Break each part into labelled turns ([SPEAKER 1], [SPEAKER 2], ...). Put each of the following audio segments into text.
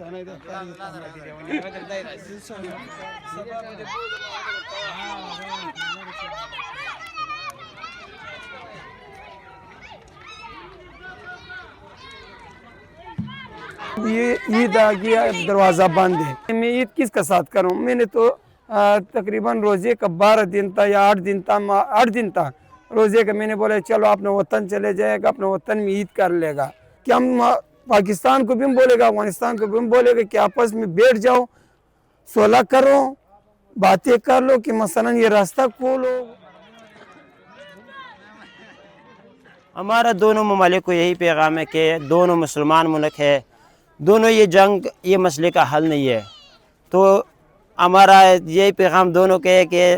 [SPEAKER 1] یہ عید آ گیا، دروازہ بند ہے، میں عید کس کا ساتھ کروں؟ میں نے تو تقریباً روزے کا 12 دن تھا یا 8 دن تھا روزے کا، میں نے بولا چلو اپنے وطن چلے جائے گا، اپنے وطن میں عید کر لے گا کہ ہم پاکستان کو بھی بولے گا، افغانستان کو بھی بولے گا کہ آپس میں بیٹھ جاؤ، صلح کرو، باتیں کر لو کہ مثلا یہ راستہ کھولو۔
[SPEAKER 2] ہمارا دونوں ممالک کو یہی پیغام ہے کہ دونوں مسلمان ملک ہے، دونوں یہ جنگ یہ مسئلے کا حل نہیں ہے، تو ہمارا یہی پیغام دونوں کے ہے کہ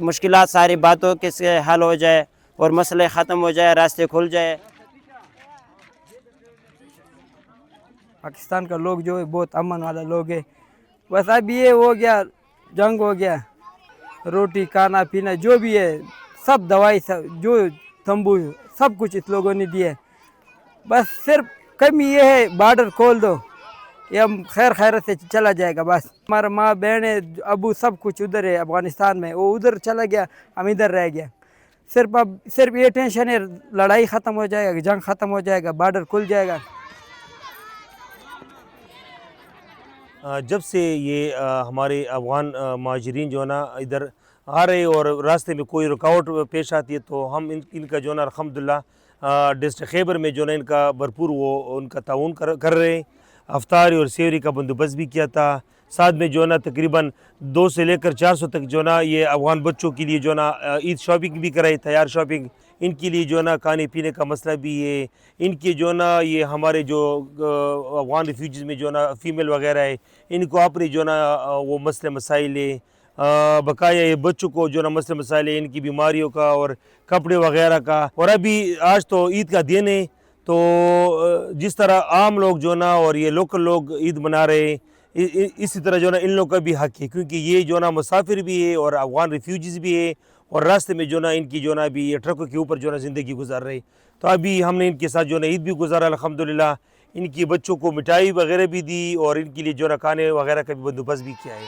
[SPEAKER 2] مشکلات ساری باتوں کے سے حل ہو جائے اور مسئلے ختم ہو جائے، راستے کھل جائے۔
[SPEAKER 3] پاکستان کا لوگ جو ہے بہت امن والا لوگ ہے، بس اب یہ ہو گیا، جنگ ہو گیا، روٹی کھانا پینا جو بھی ہے سب دوائی جو تمبو سب کچھ اس لوگوں نے دیا ہے، بس صرف کمی یہ ہے بارڈر کھول دو، یہ ہم خیر خیرت سے چلا جائے گا، بس ہمارا ماں بہنیں ابو سب کچھ ادھر ہے افغانستان میں، وہ ادھر چلا گیا، ہم ادھر رہ گیا، صرف یہ ٹینشن ہے لڑائی ختم ہو جائے گا، جنگ ختم ہو جائے گا، بارڈر کھل جائے گا۔
[SPEAKER 4] جب سے یہ ہمارے افغان مہاجرین جو ہے نا ادھر آ رہے اور راستے میں کوئی رکاوٹ پیش آتی ہے تو ہم ان کا جو ہے نا الحمدللہ ڈسٹرکٹ خیبر میں جو ہے نا ان کا بھرپور وہ ان کا تعاون کر رہے ہیں، افطاری اور سیوری کا بندوبست بھی کیا تھا، ساتھ میں جو ہے نا تقریباً 200 سے لے کر 400 تک جو ہے نا یہ افغان بچوں کے لیے جو ہے نا عید شاپنگ بھی کرائی، تیار شاپنگ، ان کے لیے جو ہے نا کھانے پینے کا مسئلہ بھی ہے، ان کے جو ہے نا یہ ہمارے جو افغان ریفیوجیز میں جو ہے نا فیمیل وغیرہ ہے ان کو اپنی جو ہے نا وہ مسئلے مسائل ہے، بقایا یہ بچوں کو جو ہے نا مسئلے مسائل ہے ان کی بیماریوں کا اور کپڑے وغیرہ کا، اور ابھی آج تو عید کا دن ہے تو جس طرح عام لوگ جو ہے نا اور یہ لوکل لوگ عید منا رہے ہیں اسی طرح جو ہے نا ان لوگ کا بھی حق ہے، کیونکہ یہ جو ہے نا مسافر بھی ہے اور افغان ریفیوجیز بھی ہے اور راستے میں جو ہے نا ان کی جو ہے نا ابھی یہ ٹرکوں کے اوپر جو ہے نا زندگی گزار رہے، تو ابھی ہم نے ان کے ساتھ جو ہے نا عید بھی گزارا الحمدللہ، ان کی بچوں کو مٹھائی وغیرہ بھی دی اور ان کے لیے جو ہے نا کھانے وغیرہ کا بھی بندوبست بھی کیا ہے۔